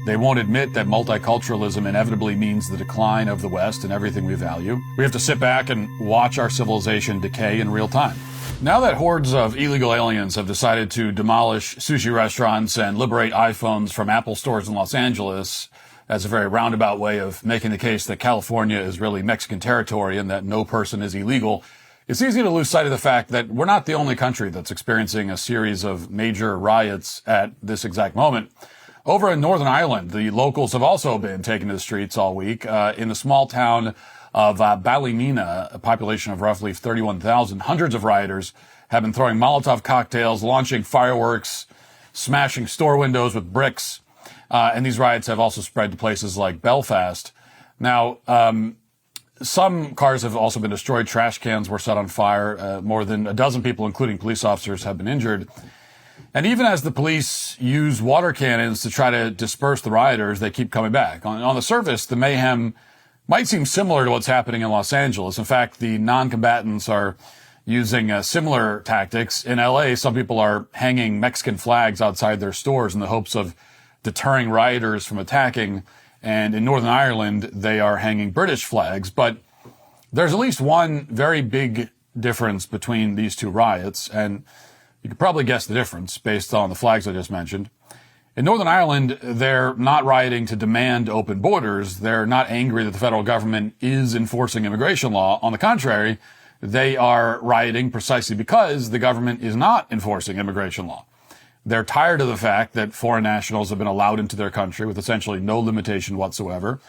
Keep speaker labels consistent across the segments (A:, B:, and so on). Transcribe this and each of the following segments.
A: They won't admit that multiculturalism inevitably means the decline of the West and everything we value. We have to sit back and watch our civilization decay in real time. Now that hordes of illegal aliens have decided to demolish sushi restaurants and liberate iPhones from Apple stores in Los Angeles, as a very roundabout way of making the case that California is really Mexican territory and that no person is illegal, it's easy to lose sight of the fact that we're not the only country that's experiencing a series of major riots at this exact moment. Over in Northern Ireland, the locals have also been taking to the streets all week. In the small town of Ballymena, a population of roughly 31,000, hundreds of rioters have been throwing Molotov cocktails, launching fireworks, smashing store windows with bricks. And these riots have also spread to places like Belfast. Now, some cars have also been destroyed. Trash cans were set on fire. More than a dozen people, including police officers, have been injured. And even as the police use water cannons to try to disperse the rioters, they keep coming back. On the surface, the mayhem might seem similar to what's happening in Los Angeles. In fact, the non-combatants are using similar tactics. In LA, some people are hanging Mexican flags outside their stores in the hopes of deterring rioters from attacking. And in Northern Ireland, they are hanging British flags. But there's at least one very big difference between these two riots, and you could probably guess the difference based on the flags I just mentioned. In Northern Ireland, they're not rioting to demand open borders. They're not angry that the federal government is enforcing immigration law. On the contrary, they are rioting precisely because the government is not enforcing immigration law. They're tired of the fact that foreign nationals have been allowed into their country with essentially no limitation whatsoever.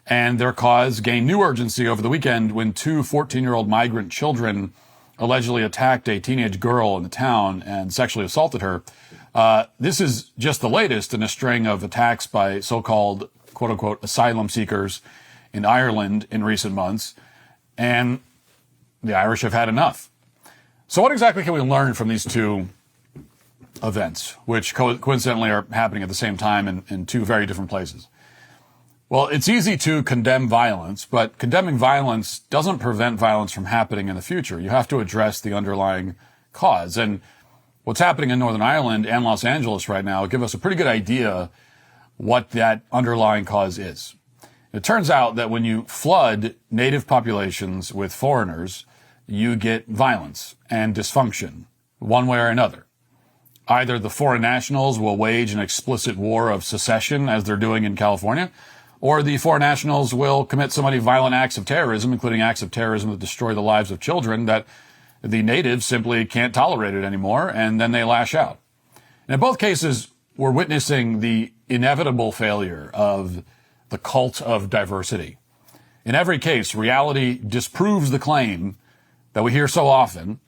A: And their cause gained new urgency over the weekend when two 14-year-old migrant children allegedly attacked a teenage girl in the town and sexually assaulted her. This is just the latest in a string of attacks by so-called, quote-unquote, asylum seekers in Ireland in recent months. And the Irish have had enough. So what exactly can we learn from these two events, which coincidentally are happening at the same time in two very different places? Well, it's easy to condemn violence, but condemning violence doesn't prevent violence from happening in the future. You have to address the underlying cause. And what's happening in Northern Ireland and Los Angeles right now give us a pretty good idea what that underlying cause is. It turns out that when you flood native populations with foreigners, you get violence and dysfunction, one way or another. Either the foreign nationals will wage an explicit war of secession, as they're doing in California, or the foreign nationals will commit so many violent acts of terrorism, including acts of terrorism that destroy the lives of children, that the natives simply can't tolerate it anymore, and then they lash out. And in both cases, we're witnessing the inevitable failure of the cult of diversity. In every case, reality disproves the claim that we hear so often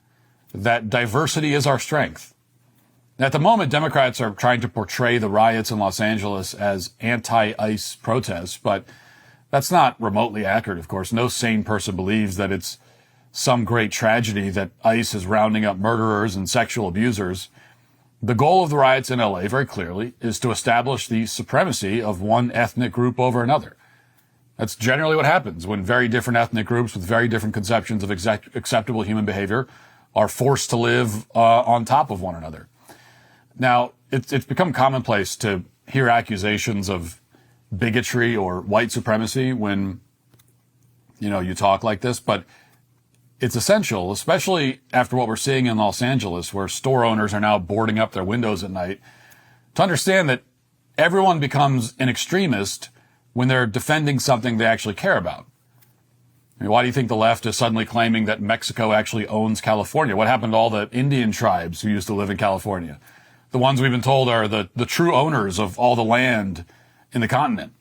A: that diversity is our strength. At the moment, Democrats are trying to portray the riots in Los Angeles as anti-ICE protests, but that's not remotely accurate, of course. No sane person believes that it's some great tragedy that ICE is rounding up murderers and sexual abusers. The goal of the riots in LA, very clearly, is to establish the supremacy of one ethnic group over another. That's generally what happens when very different ethnic groups with very different conceptions of acceptable human behavior are forced to live on top of one another. Now, it's become commonplace to hear accusations of bigotry or white supremacy when, you talk like this, but it's essential, especially after what we're seeing in Los Angeles, where store owners are now boarding up their windows at night, to understand that everyone becomes an extremist when they're defending something they actually care about. I mean, why do you think the left is suddenly claiming that Mexico actually owns California? What happened to all the Indian tribes who used to live in California? The ones we've been told are the true owners of all the land in the continent.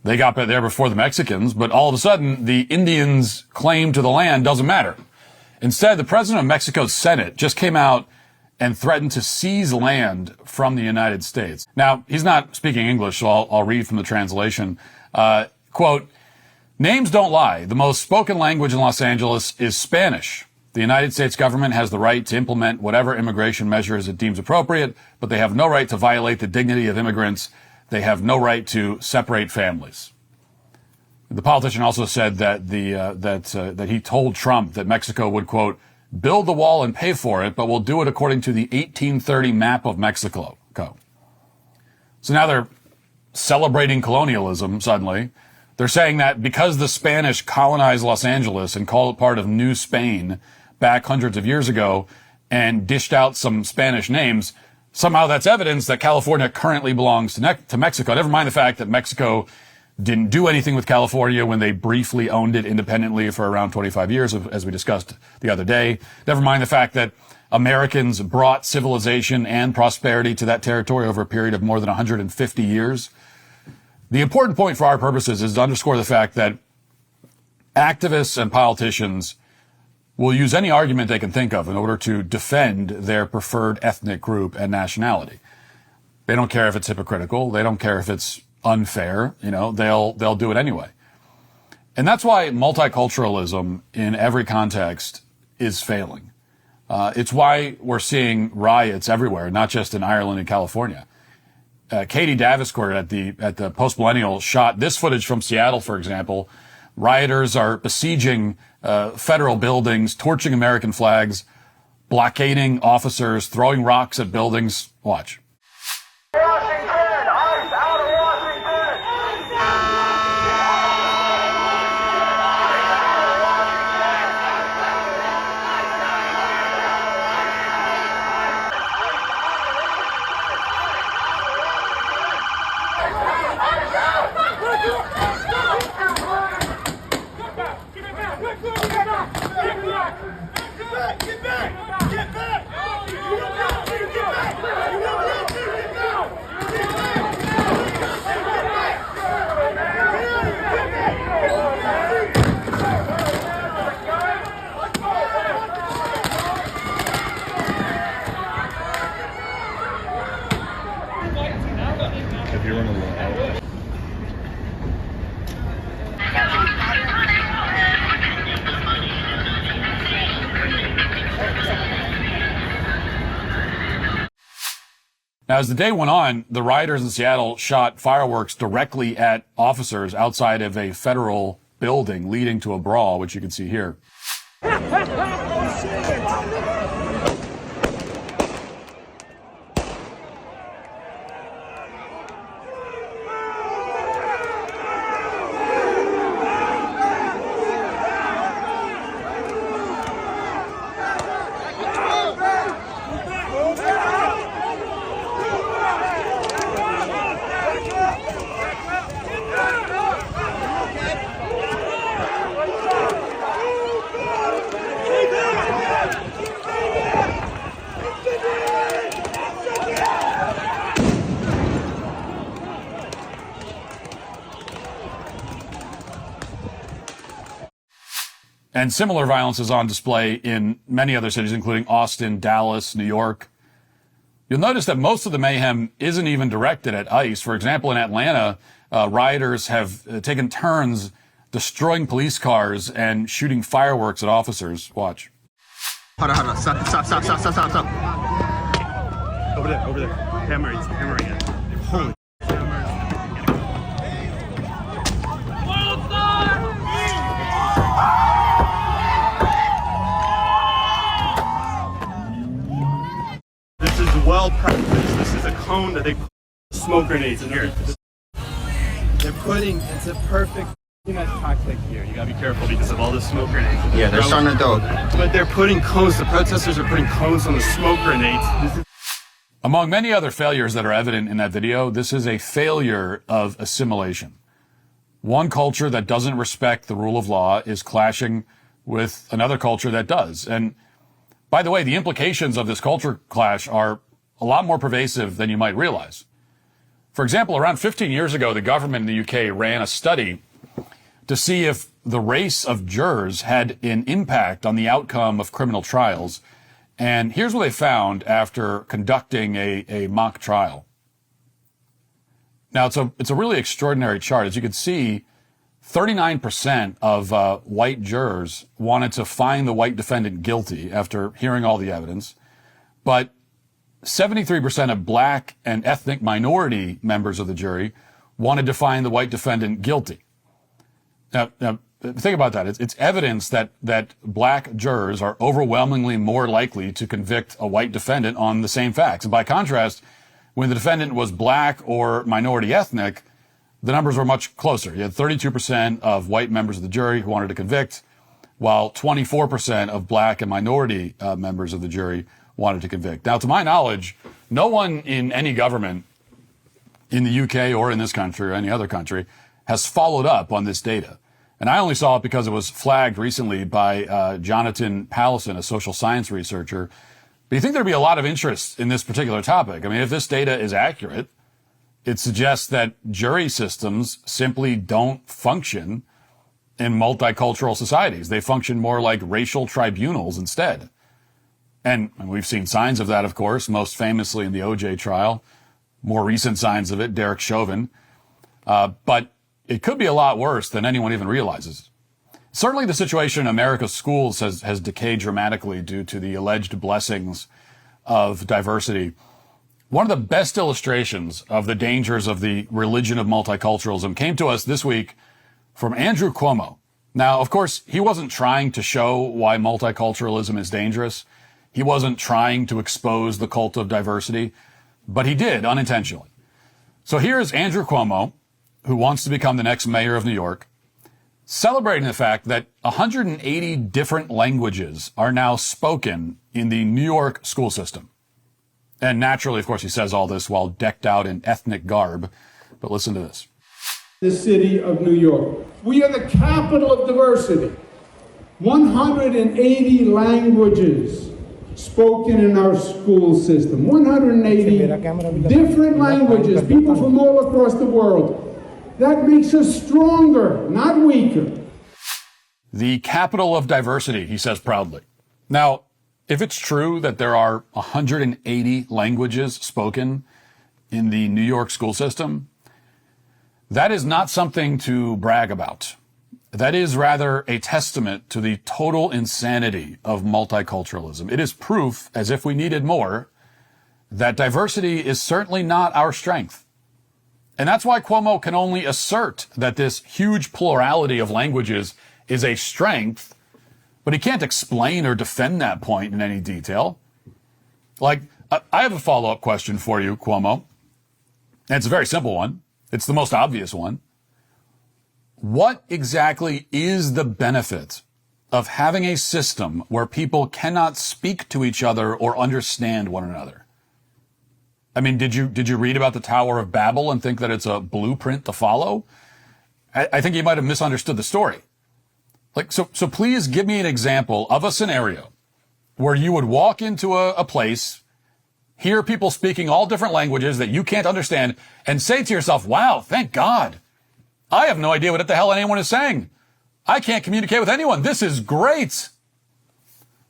A: They got there before the Mexicans, but all of a sudden, the Indians' claim to the land doesn't matter. Instead, the president of Mexico's Senate just came out and threatened to seize land from the United States. Now, he's not speaking English, so I'll read from the translation. Quote, "Names don't lie. The most spoken language in Los Angeles is Spanish. The United States government has the right to implement whatever immigration measures it deems appropriate, but they have no right to violate the dignity of immigrants. They have no right to separate families." The politician also said that that he told Trump that Mexico would, quote, "build the wall and pay for it, but will do it according to the 1830 map of Mexico." So now they're celebrating colonialism suddenly. They're saying that because the Spanish colonized Los Angeles and called it part of New Spain back hundreds of years ago and dished out some Spanish names, somehow that's evidence that California currently belongs to Mexico. Never mind the fact that Mexico didn't do anything with California when they briefly owned it independently for around 25 years, as we discussed the other day. Never mind the fact that Americans brought civilization and prosperity to that territory over a period of more than 150 years. The important point for our purposes is to underscore the fact that activists and politicians will use any argument they can think of in order to defend their preferred ethnic group and nationality. They don't care if it's hypocritical. They don't care if it's unfair. They'll do it anyway. And that's why multiculturalism in every context is failing. It's why we're seeing riots everywhere, not just in Ireland and California. Katie Daviscourt at the Post-Millennial shot this footage from Seattle, for example. Rioters are besieging federal buildings, torching American flags, blockading officers, throwing rocks at buildings. Watch.
B: Washington! ICE out of Washington!
C: If you want to look.
A: Now, as the day went on, the rioters in Seattle shot fireworks directly at officers outside of a federal building, leading to a brawl, which you can see here. And similar violence is on display in many other cities, including Austin, Dallas, New York. You'll notice that most of the mayhem isn't even directed at ICE. For example, in Atlanta, rioters have taken turns destroying police cars and shooting fireworks at officers. Watch.
C: Hold on. Stop. Over there. Hammering it. Holy. This is well practiced. This is a cone that they put smoke grenades in here. It's a perfect tactic here. You gotta be careful because of all the smoke grenades.
D: Yeah, they're starting to go.
C: But they're putting cones, the protesters are putting cones on the smoke grenades.
A: Among many other failures that are evident in that video, this is a failure of assimilation. One culture that doesn't respect the rule of law is clashing with another culture that does. And by the way, the implications of this culture clash are a lot more pervasive than you might realize. For example, around 15 years ago, the government in the UK ran a study to see if the race of jurors had an impact on the outcome of criminal trials. And here's what they found after conducting a mock trial. Now, it's a really extraordinary chart. As you can see, 39% of white jurors wanted to find the white defendant guilty after hearing all the evidence, but 73% of black and ethnic minority members of the jury wanted to find the white defendant guilty. Now think about that. It's evidence that black jurors are overwhelmingly more likely to convict a white defendant on the same facts. And by contrast, when the defendant was black or minority ethnic, the numbers were much closer. You had 32% of white members of the jury who wanted to convict, while 24% of black and minority members of the jury wanted to convict. Now, to my knowledge, no one in any government in the UK or in this country or any other country has followed up on this data. And I only saw it because it was flagged recently by Jonathan Pallison, a social science researcher. But you think there'd be a lot of interest in this particular topic? I mean, if this data is accurate, it suggests that jury systems simply don't function in multicultural societies. They function more like racial tribunals instead. And we've seen signs of that, of course, most famously in the OJ trial. More recent signs of it, Derek Chauvin. But it could be a lot worse than anyone even realizes. Certainly the situation in America's schools has decayed dramatically due to the alleged blessings of diversity. One of the best illustrations of the dangers of the religion of multiculturalism came to us this week from Andrew Cuomo. Now, of course, he wasn't trying to show why multiculturalism is dangerous. He wasn't trying to expose the cult of diversity, but he did unintentionally. So here's Andrew Cuomo, who wants to become the next mayor of New York, celebrating the fact that 180 different languages are now spoken in the New York school system. And naturally, of course, he says all this while decked out in ethnic garb. But listen to this.
D: The city of New York. We are the capital of diversity. 180 languages spoken in our school system. 180 different languages, people from all across the world. That makes us stronger, not weaker.
A: The capital of diversity, he says proudly. Now, if it's true that there are 180 languages spoken in the New York school system, that is not something to brag about. That is rather a testament to the total insanity of multiculturalism. It is proof, as if we needed more, that diversity is certainly not our strength. And that's why Cuomo can only assert that this huge plurality of languages is a strength, but he can't explain or defend that point in any detail. Like, I have a follow-up question for you, Cuomo. And it's a very simple one. It's the most obvious one. What exactly is the benefit of having a system where people cannot speak to each other or understand one another? I mean, did you read about the Tower of Babel and think that it's a blueprint to follow? I think you might have misunderstood the story. Like, so please give me an example of a scenario where you would walk into a place, hear people speaking all different languages that you can't understand, and say to yourself, wow, thank God. I have no idea what the hell anyone is saying. I can't communicate with anyone. This is great.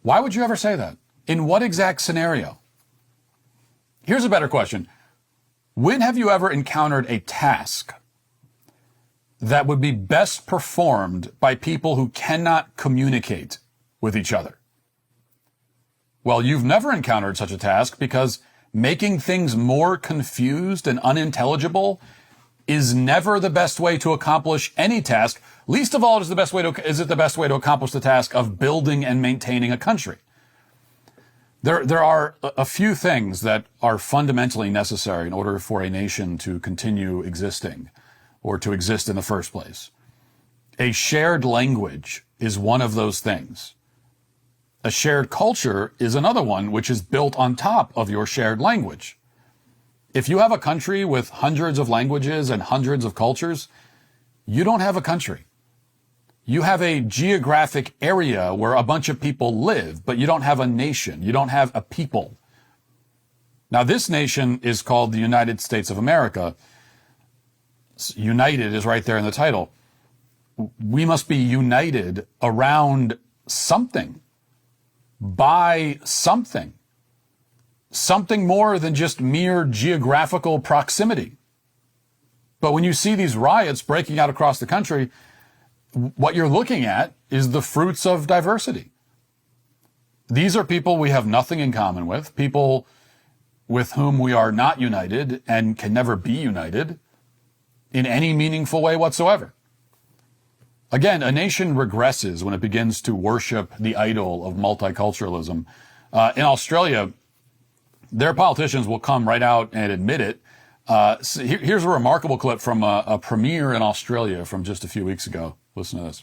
A: Why would you ever say that? In what exact scenario? Here's a better question. When have you ever encountered a task that would be best performed by people who cannot communicate with each other? Well, you've never encountered such a task because making things more confused and unintelligible is never the best way to accomplish any task. Least of all, is it the best way to accomplish the task of building and maintaining a country. There are a few things that are fundamentally necessary in order for a nation to continue existing or to exist in the first place. A shared language is one of those things. A shared culture is another one which is built on top of your shared language. If you have a country with hundreds of languages and hundreds of cultures, you don't have a country. You have a geographic area where a bunch of people live, but you don't have a nation. You don't have a people. Now, this nation is called the United States of America. United is right there in the title. We must be united around something, by something. Something more than just mere geographical proximity. But when you see these riots breaking out across the country, what you're looking at is the fruits of diversity. These are people we have nothing in common with, people with whom we are not united and can never be united in any meaningful way whatsoever. Again, a nation regresses when it begins to worship the idol of multiculturalism. In Australia, their politicians will come right out and admit it. So here's a remarkable clip from a premiere in Australia from just a few weeks ago. Listen to this.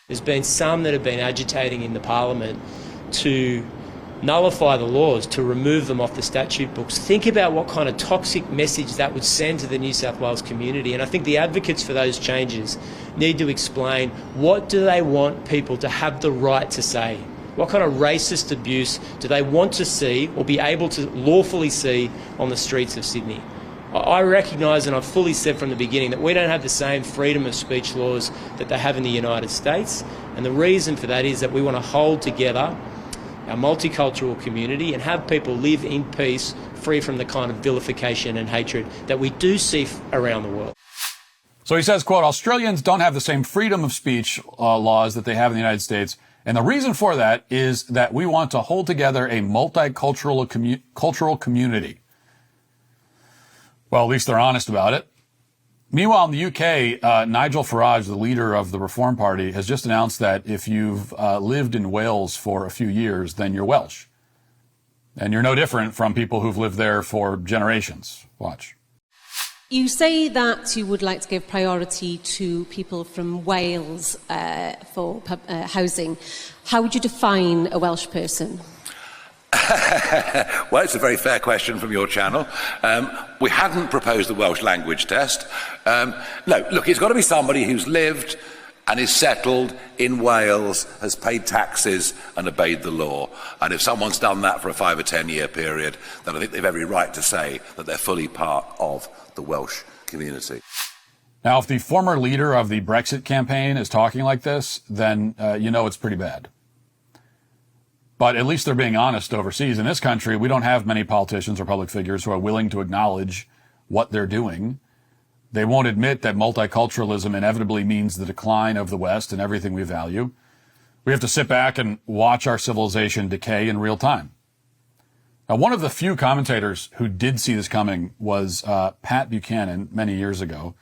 E: There's been some that have been agitating in the parliament to nullify the laws, to remove them off the statute books. Think about what kind of toxic message that would send to the New South Wales community. And I think the advocates for those changes need to explain, what do they want people to have the right to say? What kind of racist abuse do they want to see or be able to lawfully see on the streets of Sydney? I recognise, and I've fully said from the beginning, that we don't have the same freedom of speech laws that they have in the United States. And the reason for that is that we want to hold together our multicultural community and have people live in peace, free from the kind of vilification and hatred that we do see around the world.
A: So he says, quote, Australians don't have the same freedom of speech laws that they have in the United States. And the reason for that is that we want to hold together a multicultural cultural community. Well, at least they're honest about it. Meanwhile, in the UK, Nigel Farage, the leader of the Reform Party, has just announced that if you've lived in Wales for a few years, then you're Welsh. And you're no different from people who've lived there for generations. Watch.
F: You say that you would like to give priority to people from Wales for housing. How would you define a Welsh person?
G: Well, it's a very fair question from your channel. We hadn't proposed the Welsh language test. No, look, it's got to be somebody who's lived and is settled in Wales, has paid taxes and obeyed the law. And if someone's done that for a 5 or 10 year period, then I think they've every right to say that they're fully part of the Welsh community.
A: Now, if the former leader of the Brexit campaign is talking like this, then you know it's pretty bad. But at least they're being honest overseas. In this country, we don't have many politicians or public figures who are willing to acknowledge what they're doing. They won't admit that multiculturalism inevitably means the decline of the West and everything we value. We have to sit back and watch our civilization decay in real time. Now, one of the few commentators who did see this coming was Pat Buchanan many years ago.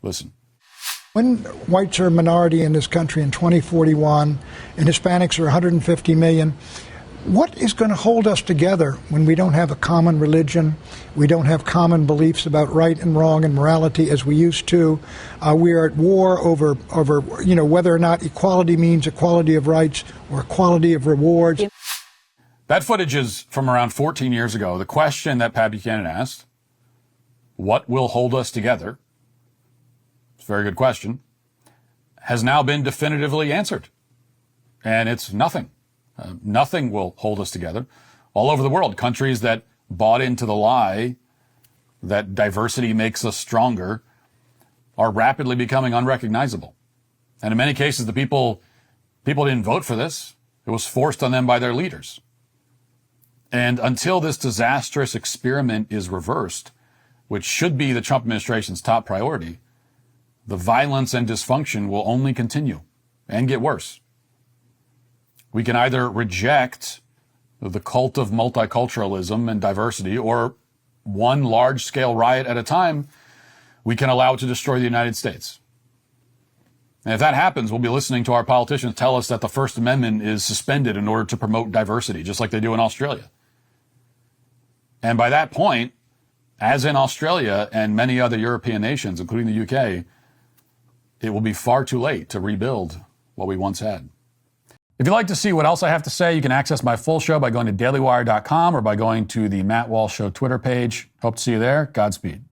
A: Listen.
H: When whites are a minority in this country in 2041 and Hispanics are 150 million, what is going to hold us together when we don't have a common religion, we don't have common beliefs about right and wrong and morality as we used to? We are at war over whether or not equality means equality of rights or equality of rewards.
A: That footage is from around 14 years ago. The question that Pat Buchanan asked, what will hold us together? It's a very good question, has now been definitively answered. And it's nothing. Nothing will hold us together. All over the world, countries that bought into the lie that diversity makes us stronger are rapidly becoming unrecognizable. And in many cases, the people didn't vote for this. It was forced on them by their leaders. And until this disastrous experiment is reversed, which should be the Trump administration's top priority, the violence and dysfunction will only continue and get worse. We can either reject the cult of multiculturalism and diversity, or one large-scale riot at a time, we can allow it to destroy the United States. And if that happens, we'll be listening to our politicians tell us that the First Amendment is suspended in order to promote diversity, just like they do in Australia. And by that point, as in Australia and many other European nations, including the UK, it will be far too late to rebuild what we once had. If you'd like to see what else I have to say, you can access my full show by going to dailywire.com or by going to the Matt Walsh Show Twitter page. Hope to see you there. Godspeed.